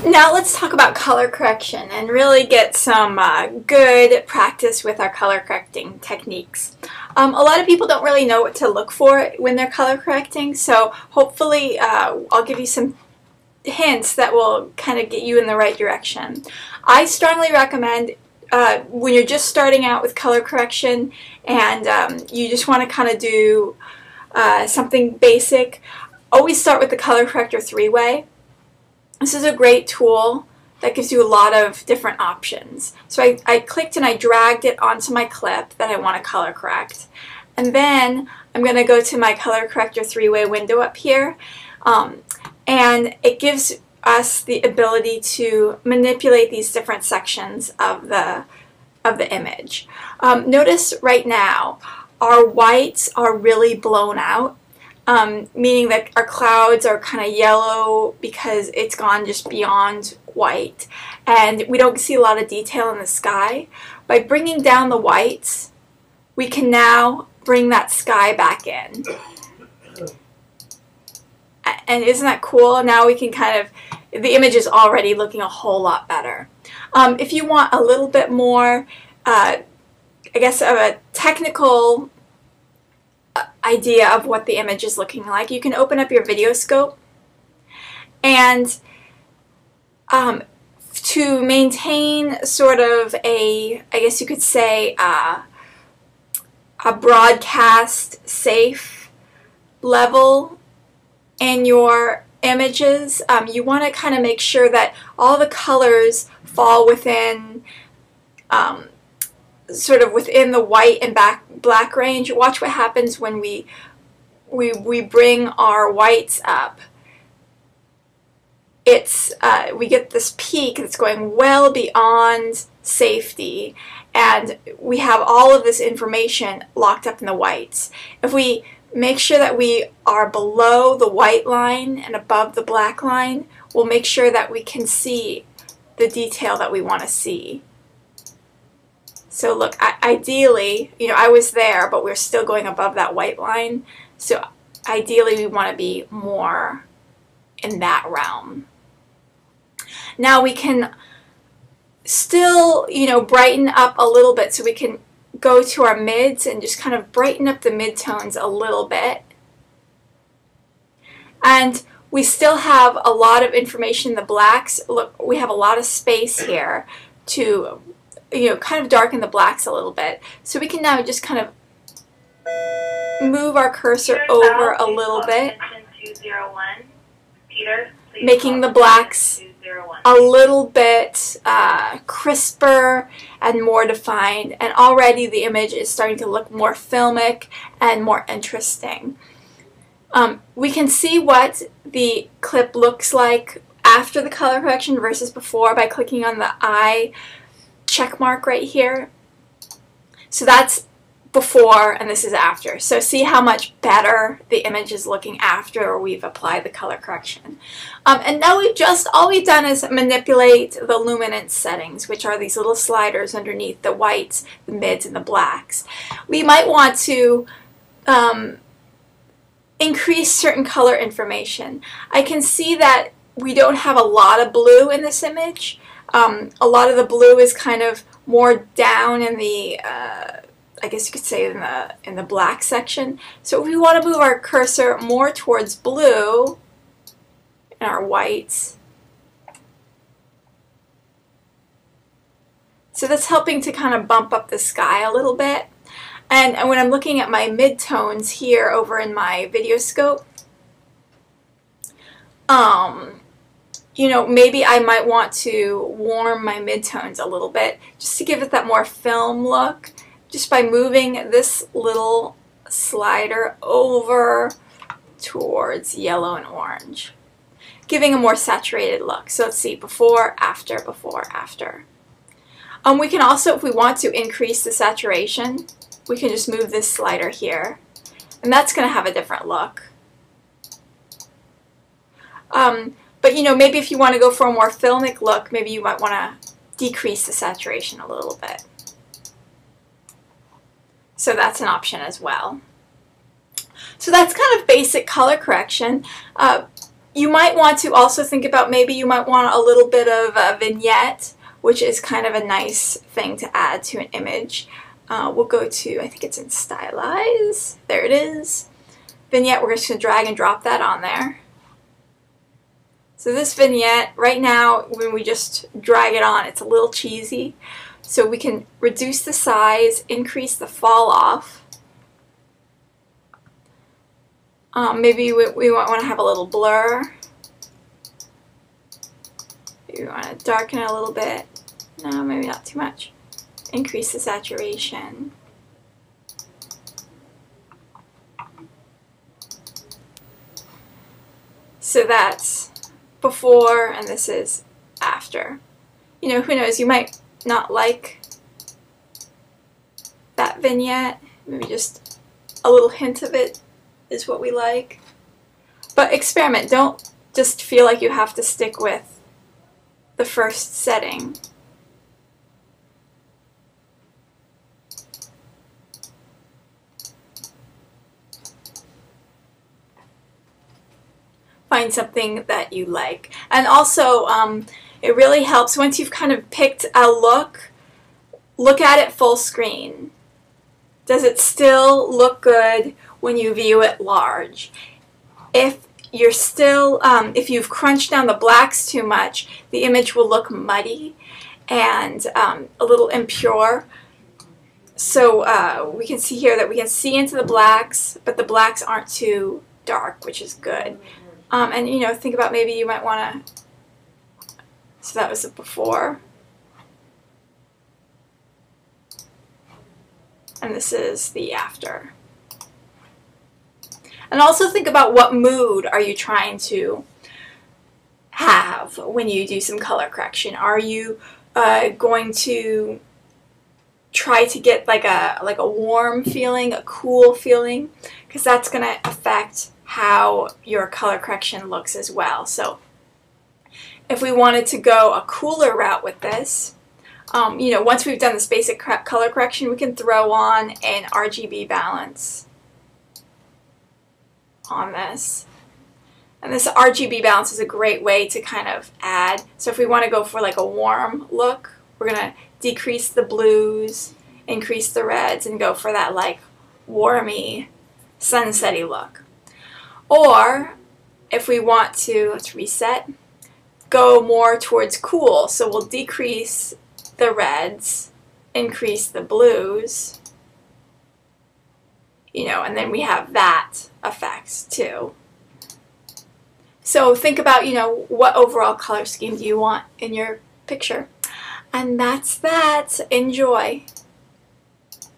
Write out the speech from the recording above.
Now let's talk about color correction and really get some good practice with our color correcting techniques. A lot of people don't really know what to look for when they're color correcting, so hopefully I'll give you some hints that will kind of get you in the right direction. I strongly recommend when you're just starting out with color correction and you just want to kind of do something basic, always start with the color corrector 3-way. This is a great tool that gives you a lot of different options. So I clicked and I dragged it onto my clip that I want to color correct. And then I'm going to go to my color corrector 3-way window up here. And it gives us the ability to manipulate these different sections of the image. Notice right now our whites are really blown out. Meaning that our clouds are kind of yellow because it's gone just beyond white, and we don't see a lot of detail in the sky. By bringing down the whites, we can now bring that sky back in. And isn't that cool? Now we can kind of, the image is already looking a whole lot better. If you want a little bit more, I guess, of a technical idea of what the image is looking like, you can open up your video scope, and to maintain sort of I guess you could say a broadcast safe level in your images, you want to kind of make sure that all the colors fall within sort of within the white and black range. Watch what happens when we bring our whites up. We get this peak that's going well beyond safety, and we have all of this information locked up in the whites. If we make sure that we are below the white line and above the black line, we'll make sure that we can see the detail that we want to see. So look, ideally, you know, I was there, but we're still going above that white line. So ideally, we want to be more in that realm. Now we can still, you know, brighten up a little bit. So we can go to our mids and just kind of brighten up the midtones a little bit. And we still have a lot of information in the blacks. Look, we have a lot of space here to, you know, kind of darken the blacks a little bit. So we can now just kind of move our cursor over a little bit, making the blacks a little bit crisper and more defined, and already the image is starting to look more filmic and more interesting. We can see what the clip looks like after the color correction versus before by clicking on the eye check mark right here. So that's before and this is after. So see how much better the image is looking after we've applied the color correction. And now all we've done is manipulate the luminance settings, which are these little sliders underneath the whites, the mids, and the blacks. We might want to increase certain color information. I can see that we don't have a lot of blue in this image. A lot of the blue is kind of more down in the, I guess you could say in the black section. So if we want to move our cursor more towards blue and our whites, so that's helping to kind of bump up the sky a little bit. And when I'm looking at my midtones here over in my video scope, you know, maybe I might want to warm my midtones a little bit just to give it that more film look, just by moving this little slider over towards yellow and orange, giving a more saturated look. So let's see, before, after, before, after. We can also, if we want to increase the saturation, we can just move this slider here, and that's going to have a different look. But you know, maybe if you want to go for a more filmic look, maybe you might want to decrease the saturation a little bit. So that's an option as well. So that's kind of basic color correction. You might want to also think about maybe you might want a little bit of a vignette, which is kind of a nice thing to add to an image. We'll go to, I think it's in Stylize. There it is. Vignette, we're just going to drag and drop that on there. So this vignette, right now, when we just drag it on, it's a little cheesy. So we can reduce the size, increase the fall off. Maybe we want to have a little blur. Maybe we want to darken it a little bit. No, maybe not too much. Increase the saturation. So that's before and this is after. You know, who knows, you might not like that vignette. Maybe just a little hint of it is what we like. But experiment. Don't just feel like you have to stick with the first setting. Find something that you like. And also, it really helps once you've kind of picked a look at it full screen. Does it still look good when you view it large? If you're still, if you've crunched down the blacks too much, the image will look muddy and a little impure. So we can see here that we can see into the blacks, but the blacks aren't too dark, which is good. And you know, think about maybe you might want to, so that was the before. And this is the after. And also think about what mood are you trying to have when you do some color correction. Are you going to try to get like a warm feeling, a cool feeling? Because that's going to affect how your color correction looks as well. So if we wanted to go a cooler route with this, you know, once we've done this basic color correction, we can throw on an RGB balance on this. And this RGB balance is a great way to kind of add. So if we want to go for like a warm look, we're going to decrease the blues, increase the reds, and go for that like warmy, sunsetty look. Or if we want to, let's reset, go more towards cool. So we'll decrease the reds, increase the blues, you know, and then we have that effect too. So think about, you know, what overall color scheme do you want in your picture? And that's that. Enjoy.